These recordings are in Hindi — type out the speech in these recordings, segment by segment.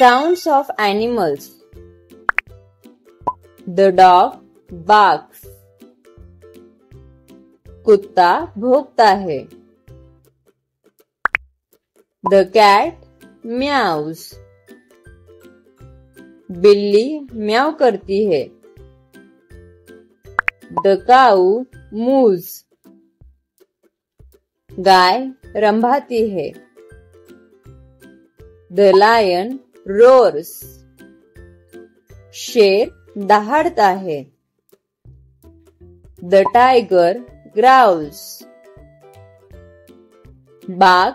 Sounds of animals. The dog barks. कुत्ता भौंकता है. The cat meows. बिल्ली म्याऊ करती है. The cow moos. गाय रंभाती है. The lion roars. शेर दहाड़ता है. The tiger growls. बाघ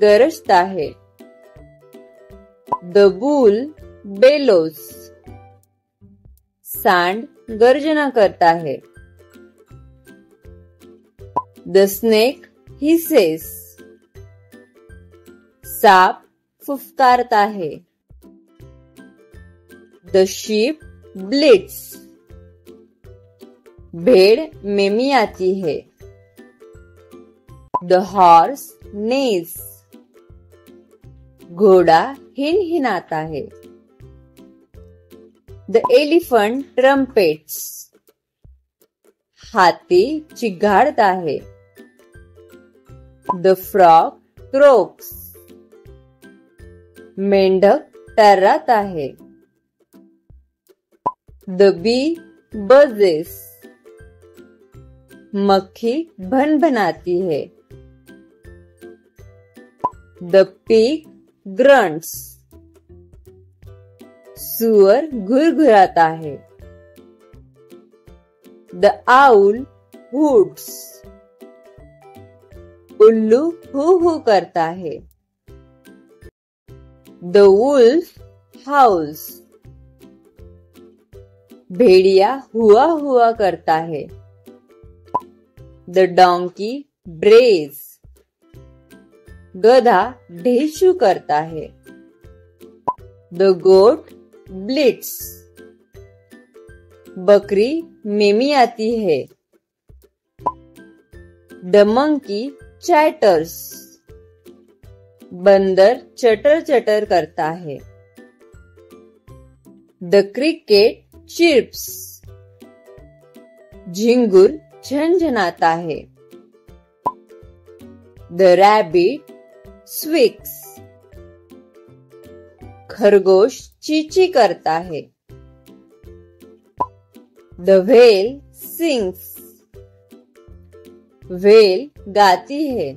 गरजता है. The bull bellows. सांड गर्जना करता है. The snake hisses. सांप फुफकारता है. The sheep bleats. भेड़ मेमियाती है. The horse neighs. घोड़ा हिनहिनाता है. The elephant trumpets. हाथी चिघाड़ता है. The frog croaks. मेंढक टर्राता है. The bee buzzes. मक्खी भनभनाती है. The pig grunts. सुअर घुरघुराता है. The owl hoots. उल्लू हू हू करता है. The wolf howls. भेड़िया हुआ हुआ करता है. The donkey brays. गधा ढेंचू करता है. The goat bleats. बकरी मेमियाती है. The monkey chatters. बंदर चटर चटर करता है. The cricket chirps. झिंगुर झनझनाता है. The rabbit squeaks. खरगोश चींची करता है. The whale sings. व्हेल गाती है.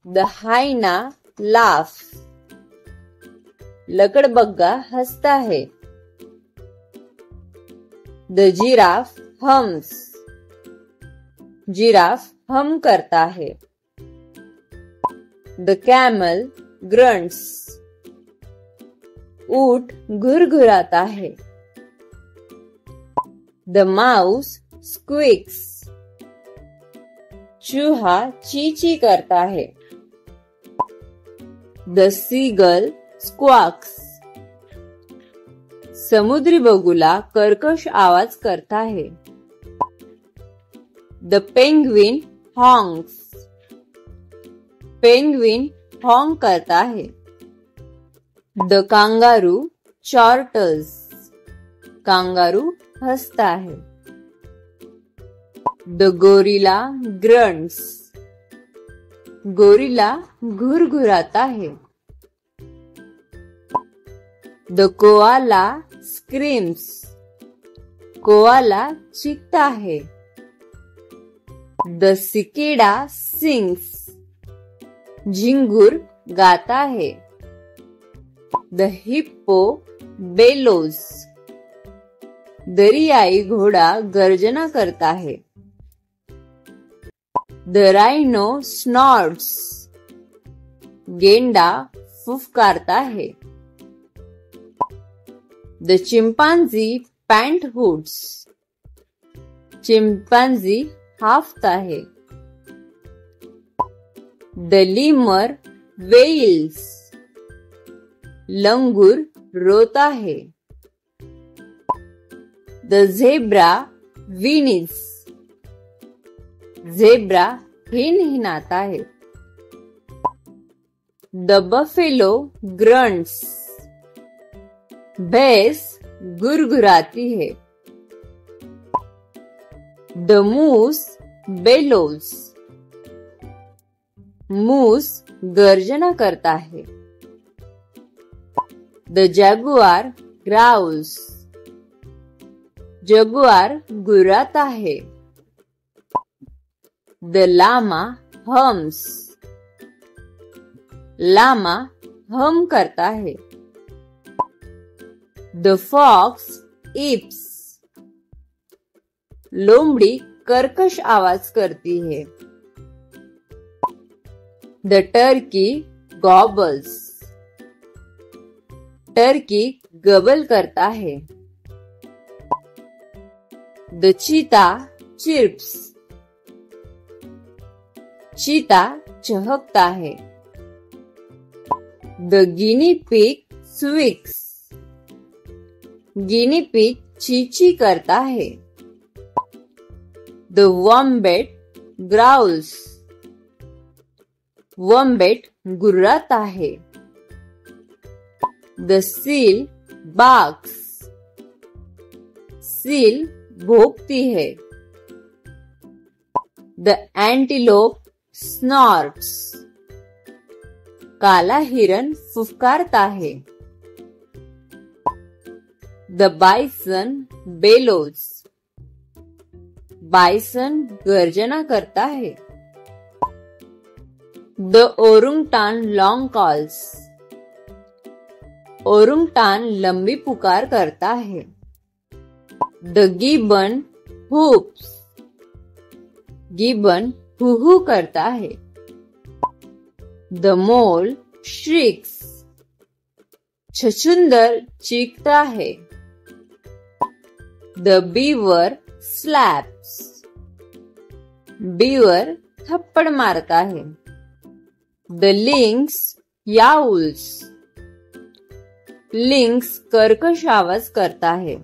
The hyena laughs. लकड़बग्गा हंसता है. The giraffe hums. जिराफ हम करता है. The camel grunts. ऊंट घुरघुराता है. The mouse squeaks. चूहा चींची करता है. The seagull squawks. समुद्री बगुला कर्कश आवाज करता है. The penguin honks. Penguin honk करता है. The kangaroo chortles. कांगारू हंसता है. The gorilla grunts. गोरिल्ला घुरघुराता है. The koala screams. कोआला चीखता है. The cicada sings. झिंगुर गाता है. The hippo bellows. दरियाई घोड़ा गर्जना करता है. The rhino snorts. गेंडा फुफकारता है. The chimpanzee panthoots. चिंपांजी हाफता है. The lemur wails. लंगूर रोता है. The zebra whinnies. जेब्रा हिनहिनाता है. The buffalo grunts. भैंस गुरगुराती है। The moose bellows. मूस गर्जना करता है। The jaguar growls. जगुआर गुर्राता है। The llama hums. Llama hum करता है। The fox yips. लोमड़ी कर्कश आवाज करती है। The turkey gobbles. Turkey gobble करता है। The cheetah chirps. चीता चहकता है। The guinea pig squeaks. Guinea pig चींची करता है। The wombat growls. वॉम्बेट गुर्राता है। The seal barks. सील भौंकती है। The antelope snorts. काला हिरन फुफकारता है। The bison bellows. बाइसन गर्जना करता है। The orangutan long calls. Orangutan लंबी पुकार करता है। The gibbon whoops. गिबन हुहू करता है। The mole श्रिक्स। छछूंदर चीखता है। The beaver slaps. बीवर थप्पड़ मारता है। The links याउल्स। लिंक्स कर्कश आवाज करता है।